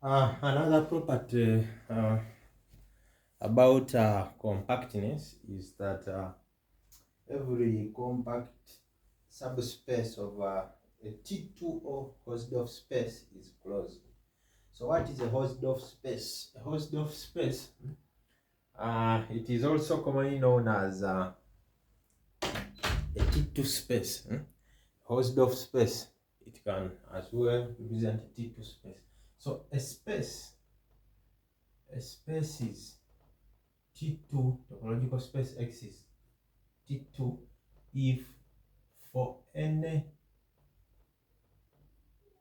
Another property about compactness is that every compact subspace of a T2 or Hausdorff space is closed. So what is a Hausdorff space? A Hausdorff space, it is also commonly known as a T2 space. Hausdorff space, it can as well represent a T2 space. So a space is T2, topological space X is T2 if for any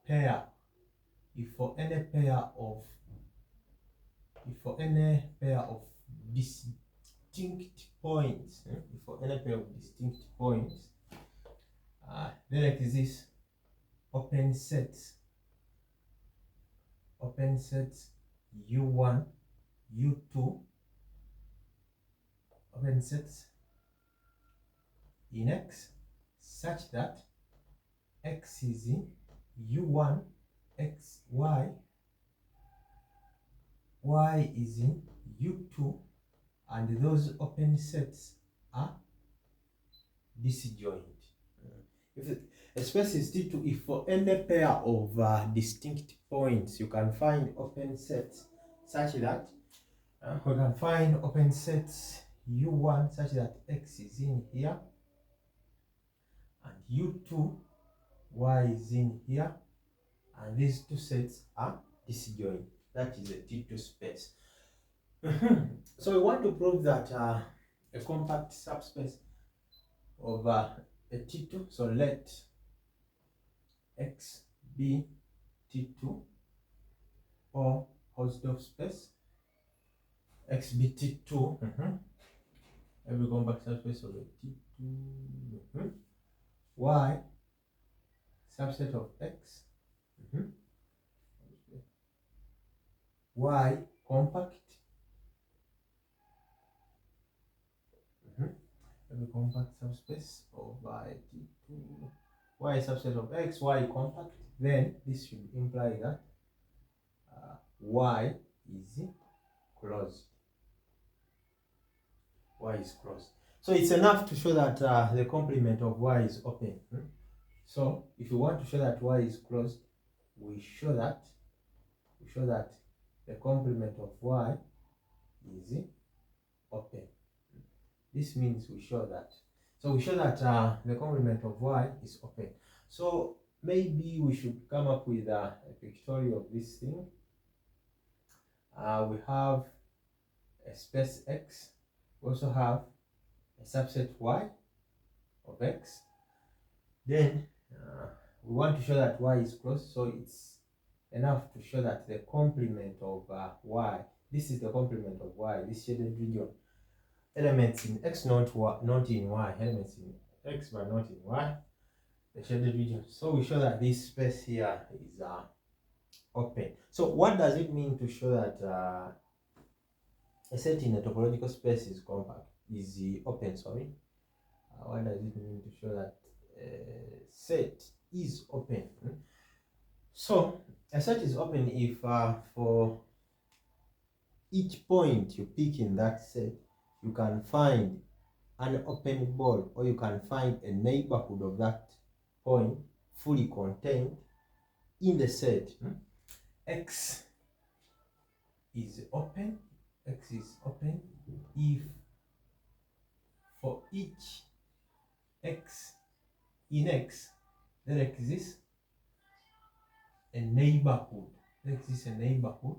pair distinct points, there exists open sets U1, U2, open sets in X such that X is in U1, X, Y is in U2, and those open sets are disjoint. If a space is T2, if for any pair of distinct points you can find open sets such that we can find open sets U1 such that X is in here and U2, Y is in here, and these two sets are disjoint. That is a T2 space. So we want to prove that a compact subspace of a T2, so let X be T2 or Hausdorff space, X be T2, every compact subspace of a T2, Y subset of X, Y compact, every compact subspace of T2, Y subset of X, Y compact, then this should imply that Y is closed. Y is closed. So it's enough to show that the complement of Y is open. So if you want to show that Y is closed, we show that the complement of Y is open. This means we show that. So we show that the complement of Y is open. So maybe we should come up with a pictorial of this thing. We have a space X. We also have a subset Y of X. Then we want to show that Y is closed, so it's enough to show that the complement of Y, this is the complement of Y, this shaded region, elements in X not in Y, elements in X but not in Y, the shaded region. So we show that this space here is open. So what does it mean to show that a set in a topological space is compact, is open, sorry? What does it mean to show that a set is open? So a set is open if for each point you pick in that set, you can find an open ball, or you can find a neighborhood of that point fully contained in the set. X is open. X is open if for each X in X there exists a neighborhood. There exists a neighborhood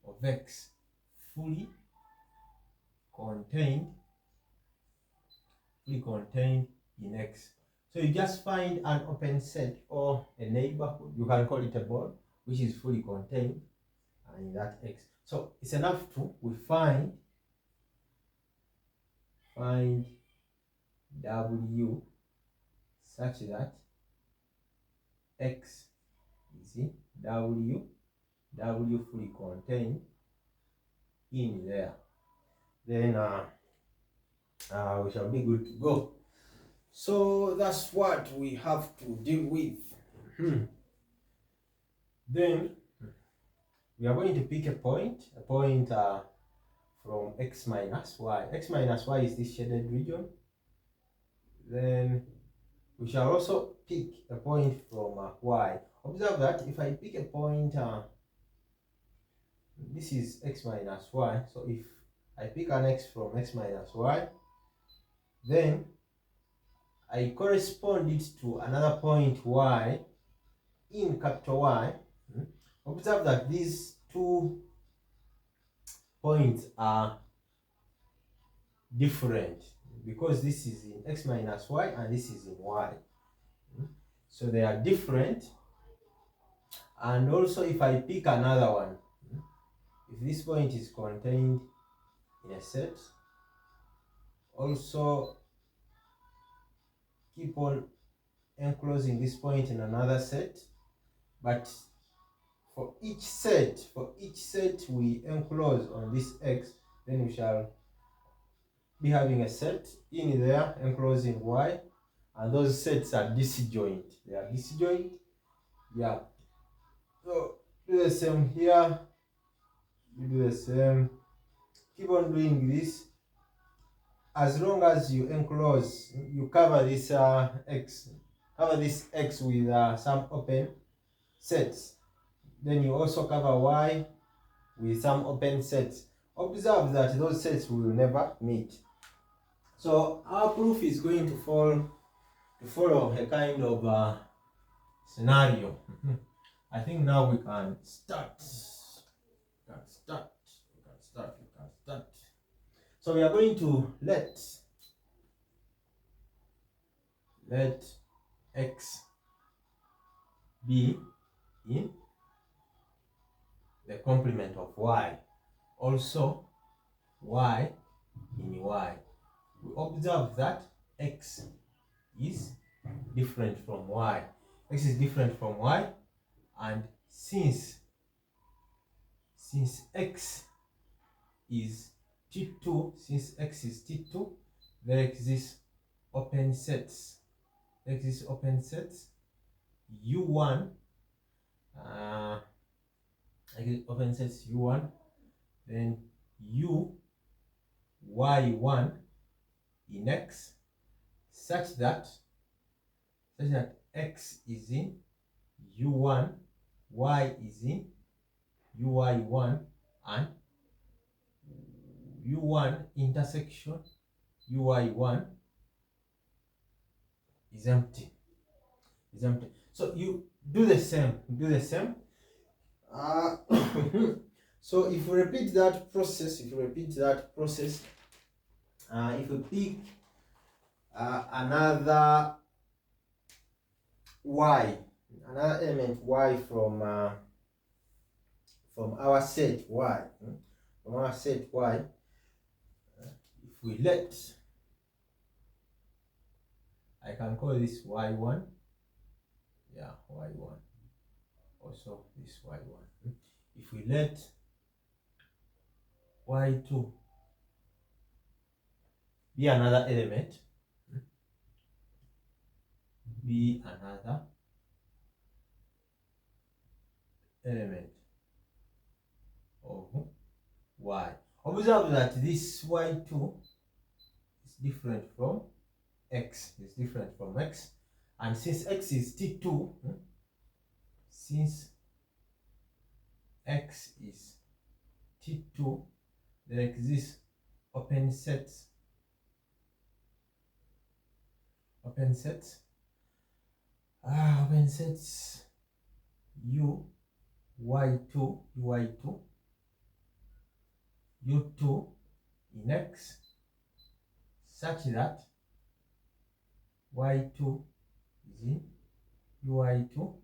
of X fully contained in X. So you just find an open set or a neighborhood, you can call it a ball, which is fully contained in that X. So it's enough to we find W such that X is in W fully contained in there. Then we shall be good to go. So that's what we have to deal with. Then we are going to pick a point from x minus y. X minus y is this shaded region. Then we shall also pick a point from y. Observe that if I pick a point, this is x minus y. So if I pick an x from x minus y, then I correspond it to another point y in capital Y. Observe that these two points are different because this is in x minus y and this is in y. So they are different. And also if I pick another one, if this point is contained in a set, also keep on enclosing this point in another set, but for each set we enclose on this x, then we shall be having a set in there enclosing y, and those sets are disjoint. They are disjoint. Yeah. So do the same here. You do the same. Keep on doing this. As long as you enclose, you cover this x with some open sets. Then you also cover y with some open sets. Observe that those sets will never meet. So our proof is going to follow a kind of scenario. I think now we can start. So we are going to let x be in the complement of y, also y in y. We observe that x is different from y. X is different from y, and since x is T2, since x is T2, there exists open sets. There exists open sets U1. Open sets U1, then U Y1 in x, such that x is in U1, y is in UY1, and U1 intersection UY1 is empty. So you do the same. So if you repeat that process, if you pick another y, another element y from our set y, if we let, I can call this y1, yeah, y1, also this y1. If we let y2 be another element, of y. Observe that this y2 is different from x. And since x is T2, there exists open sets U y2 U2 in x, such that y2 is in uy2,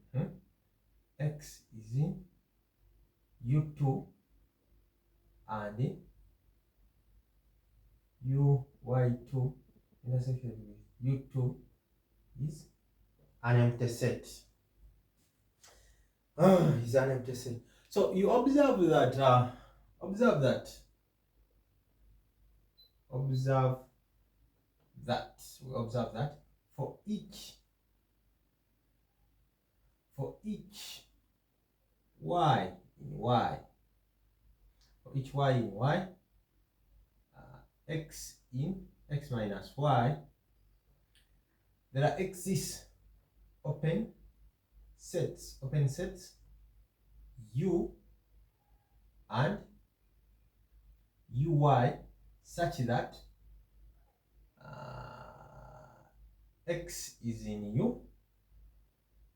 x is in u2, and uy2 intersection with u2 is an empty set. Is an empty set. So you observe that for each y in y, for each y in y, x in x minus y, there exists open sets u and uy such that x is in u,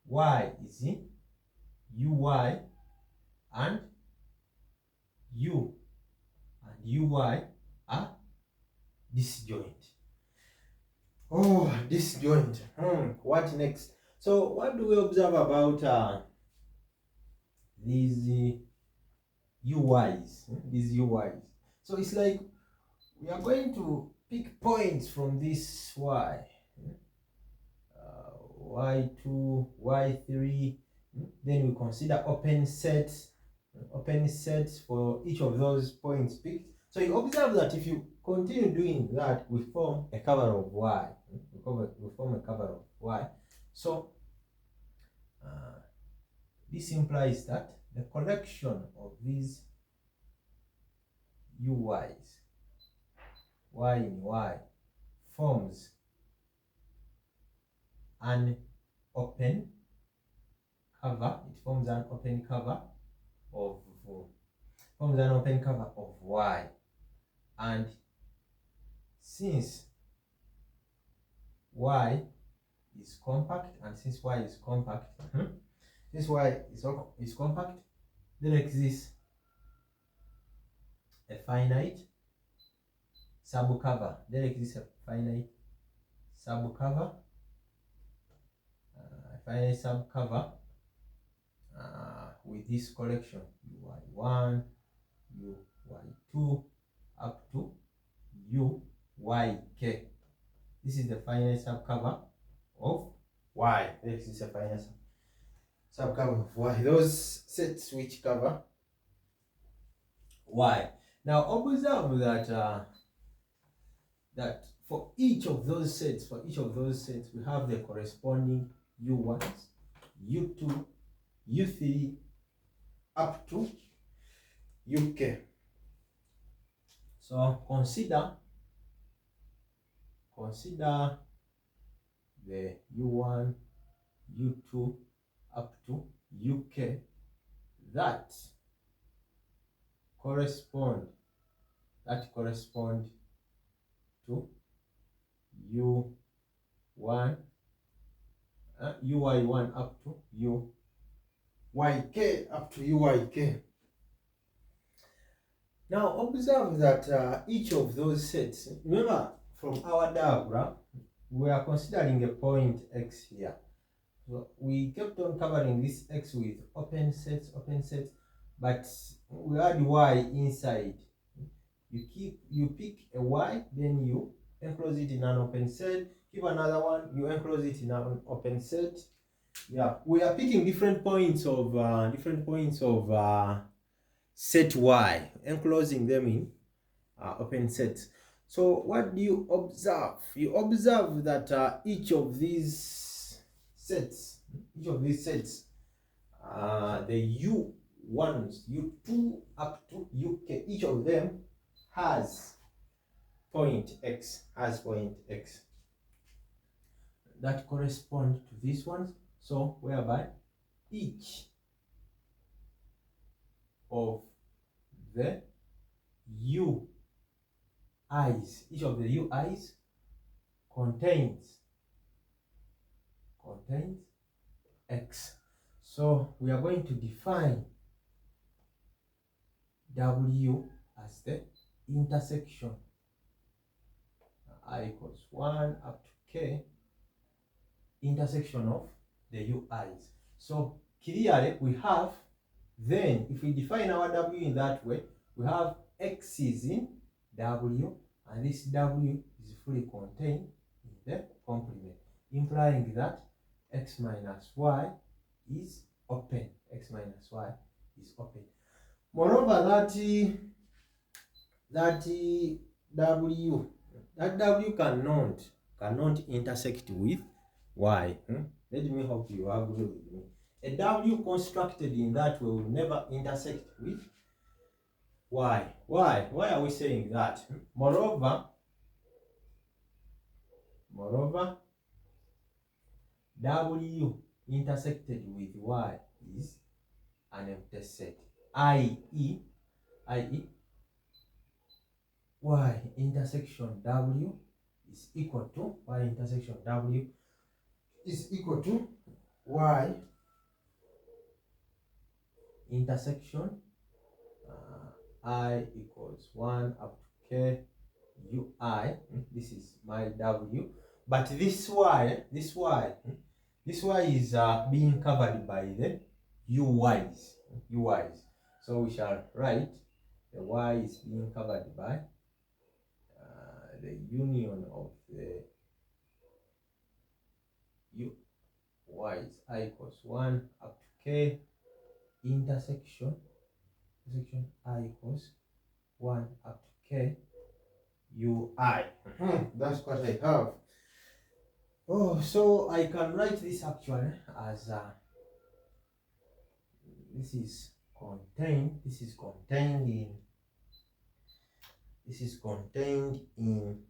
y is in uy, and u and uy are disjoint. Oh, disjoint. What next? So what do we observe about these uys? These uys. So it's like we are going to pick points from this y. Y2, Y3, then we consider open sets for each of those points picked. So you observe that if you continue doing that, we form a cover of Y. We form a cover of Y. So this implies that the collection of these UYs, Y in Y, forms an open cover. It forms an open cover of Y, and since Y is compact, since Y is compact, there exists a finite subcover. With this collection uy1, uy2 up to uyk. This is the finite subcover of Y. This is a finite subcover of Y. Those sets which cover Y. Now observe that for each of those sets, we have the corresponding U1s, U2, U3 up to UK. So consider the U1, U2 up to UK that correspond to U1, UY1 up to UYK up to UYK. Now observe that each of those sets, remember from our diagram, we are considering a point X here. So we kept on covering this X with open sets, but we add Y inside. You pick a Y, then you enclose it in an open set. Keep another one, you enclose it in an open set. Yeah, we are picking different points of set Y, enclosing them in open sets. So what do you observe? You observe that each of these sets, the U1s, U2 up to UK, each of them has point X, that correspond to these ones. So whereby each of the UIs contains X. So we are going to define W as the intersection I equals 1 up to K, intersection of the UIs. So clearly we have, then if we define our W in that way, we have X is in W, and this W is fully contained in the complement, implying that X minus Y is open. Moreover, that W cannot intersect with Y. Let me hope you agree with me. A W constructed in that way will never intersect with Why are we saying that? Moreover, W intersected with Y is an empty set, i.e. Y intersection W is equal to Y intersection W is equal to Y intersection I equals 1 up to K UI. This is my W, but this Y is being covered by the UYs. So we shall write the Y is being covered by the union of the UYs. I equals 1 up to K intersection I equals 1 up to K UI. That's what I have. Oh, so I can write this actually as this is contained in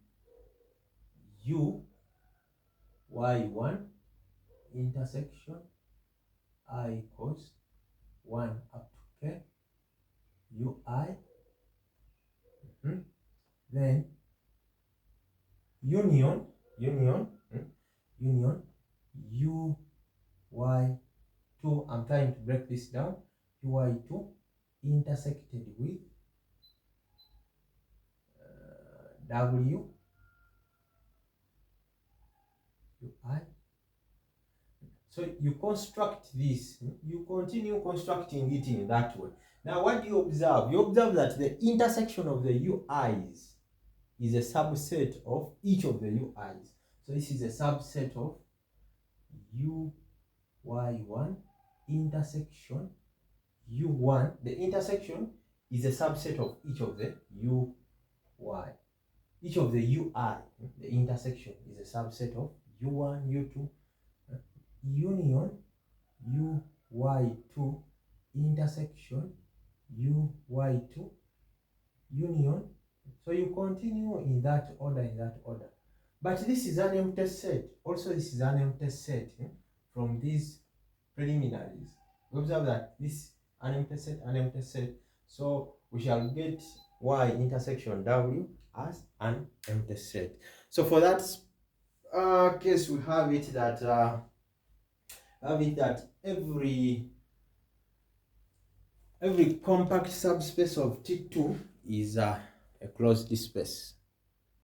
U Y1 intersection I equals 1 up to K UI. Then union UY2, I'm trying to break this down, UY2 intersected with W UI. So you construct this, you continue constructing it in that way. Now what do you observe? You observe that the intersection of the UIs is a subset of each of the UIs. So this is a subset of UY1 intersection U1. The intersection is a subset of each of the UY. Each of the UI, the intersection is a subset of U1, U2, union UY2 intersection UY2 union. So you continue in that order, But this is an empty set. Also, this is an empty set from these preliminaries. We observe that this an empty set. So we shall get Y intersection W as an empty set. So for that case, we have it that every compact subspace of T2 is a closed space.